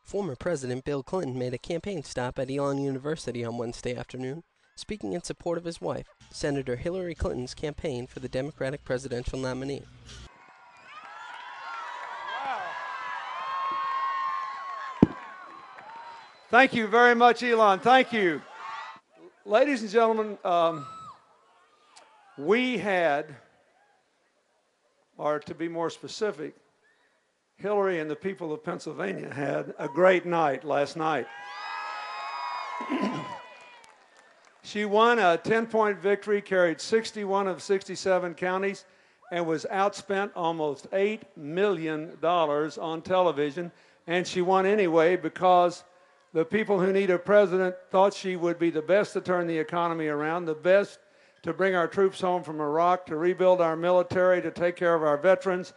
Former President Bill Clinton made a campaign stop at Elon University on Wednesday afternoon, speaking in support of his wife, Senator Hillary Clinton's campaign for the Democratic presidential nominee. Thank you very much, Elon. Thank you. Ladies and gentlemen, we had, or to be more specific, Hillary and the people of Pennsylvania had a great night last night. She won a 10-point victory, carried 61 of 67 counties, and was outspent almost $8 million on television. And she won anyway because the people who need a president thought she would be the best to turn the economy around, the best to bring our troops home from Iraq, to rebuild our military, to take care of our veterans,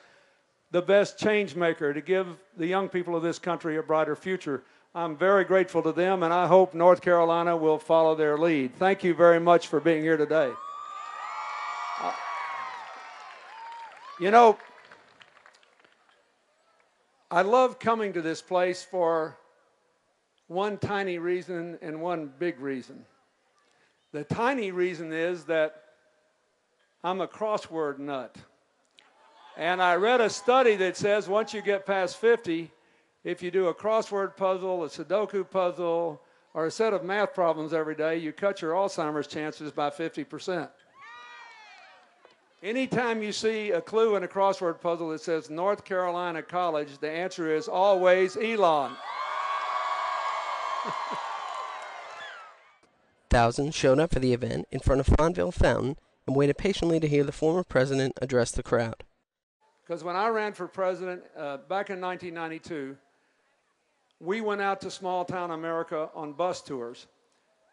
the best change maker to give the young people of this country a brighter future. I'm very grateful to them, and I hope North Carolina will follow their lead. Thank you very much for being here today. You know, I love coming to this place for one tiny reason and one big reason. The tiny reason is that I'm a crossword nut. And I read a study that says once you get past 50, if you do a crossword puzzle, a Sudoku puzzle, or a set of math problems every day, you cut your Alzheimer's chances by 50%. Anytime you see a clue in a crossword puzzle that says North Carolina College, the answer is always Elon. Thousands showed up for the event in front of Fonville Fountain and waited patiently to hear the former president address the crowd. Because when I ran for president back in 1992, we went out to small-town America on bus tours.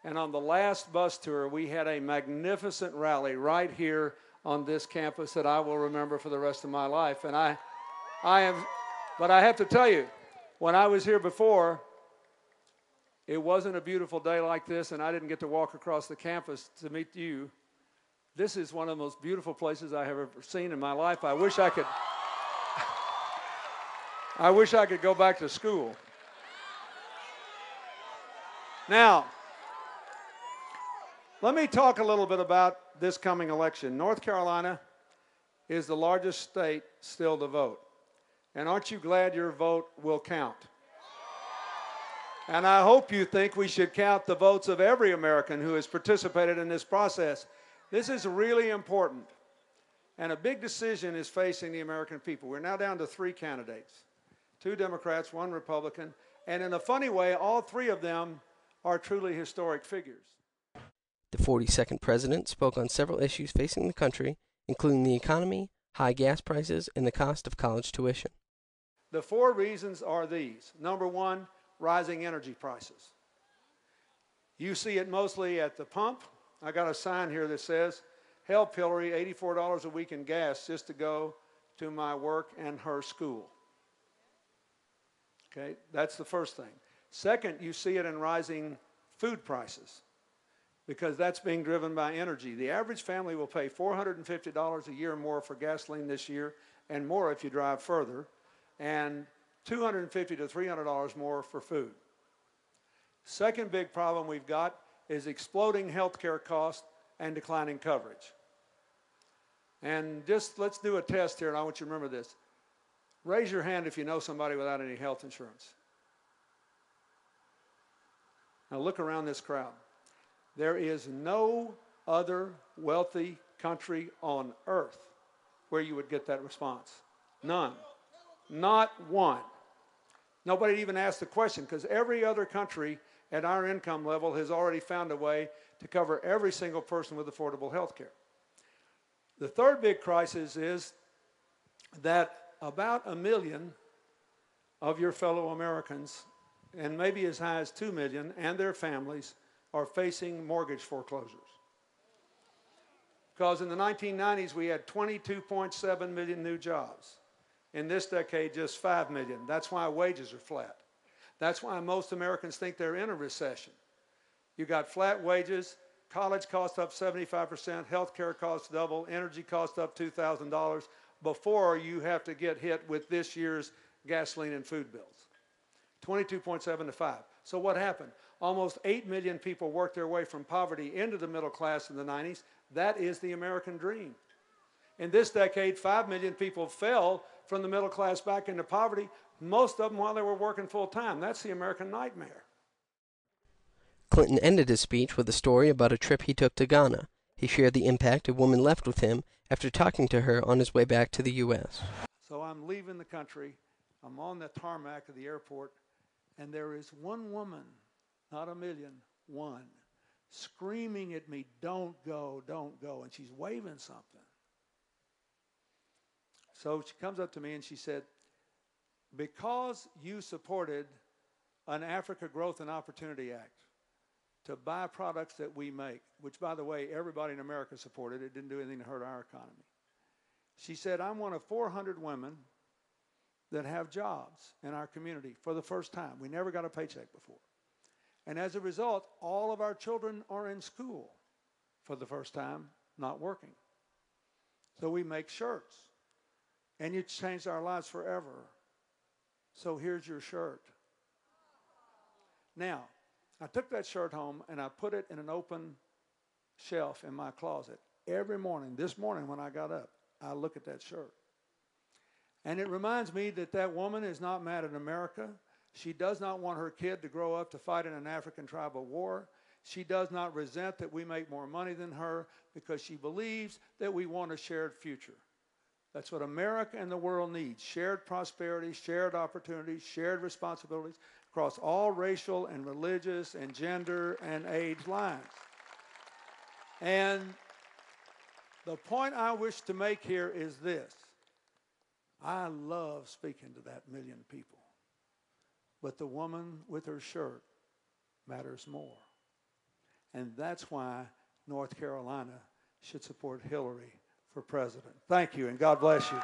And on the last bus tour, we had a magnificent rally right here on this campus that I will remember for the rest of my life. And but I have to tell you, when I was here before, it wasn't a beautiful day like this, and I didn't get to walk across the campus to meet you. This is one of the most beautiful places I have ever seen in my life. I wish I could go back to school. Now, let me talk a little bit about this coming election. North Carolina is the largest state still to vote. And aren't you glad your vote will count? And I hope you think we should count the votes of every American who has participated in this process. This is really important. And a big decision is facing the American people. We're now down to 3 candidates, 2 Democrats, 1 Republican. And in a funny way, all 3 of them are truly historic figures. The 42nd president spoke on several issues facing the country, including the economy, high gas prices, and the cost of college tuition. The 4 reasons are these. Number 1, rising energy prices. You see it mostly at the pump. I got a sign here that says, help Hillary, $84 a week in gas just to go to my work and her school. Okay, that's the first thing. Second, you see it in rising food prices because that's being driven by energy. The average family will pay $450 a year more for gasoline this year and more if you drive further, and $250 to $300 more for food. Second big problem we've got is exploding health care costs and declining coverage. And just let's do a test here, and I want you to remember this. Raise your hand if you know somebody without any health insurance. Now look around this crowd. There is no other wealthy country on earth where you would get that response. None. Not one. Nobody even asked the question because every other country at our income level has already found a way to cover every single person with affordable health care. The third big crisis is that about 1 million of your fellow Americans, and maybe as high as 2 million, and their families are facing mortgage foreclosures. Because in the 1990s, we had 22.7 million new jobs. In this decade, just 5 million. That's why wages are flat. That's why most Americans think they're in a recession. You got flat wages, college costs up 75%, health care costs double, energy costs up $2,000 before you have to get hit with this year's gasoline and food bills. 22.7 to 5. So what happened? Almost 8 million people worked their way from poverty into the middle class in the 90s. That is the American dream. In this decade, 5 million people fell from the middle class back into poverty, most of them while they were working full time. That's the American nightmare. Clinton ended his speech with a story about a trip he took to Ghana. He shared the impact a woman left with him after talking to her on his way back to the U.S. So I'm leaving the country. I'm on the tarmac of the airport, and there is one woman, not a million, one, screaming at me, "Don't go, don't go," and she's waving something. So she comes up to me and she said, "Because you supported an Africa Growth and Opportunity Act to buy products that we make," which, by the way, everybody in America supported. It didn't do anything to hurt our economy. She said, "I'm one of 400 women that have jobs in our community for the first time. We never got a paycheck before. And as a result, all of our children are in school for the first time, not working. So we make shirts. And you changed our lives forever. So here's your shirt." Now, I took that shirt home and I put it in an open shelf in my closet. Every morning, this morning when I got up, I look at that shirt. And it reminds me that that woman is not mad at America. She does not want her kid to grow up to fight in an African tribal war. She does not resent that we make more money than her because she believes that we want a shared future. That's what America and the world needs: shared prosperity, shared opportunities, shared responsibilities across all racial and religious and gender and age lines. And the point I wish to make here is this. I love speaking to that million people. But the woman with her shirt matters more. And that's why North Carolina should support Hillary for president. Thank you, and God bless you.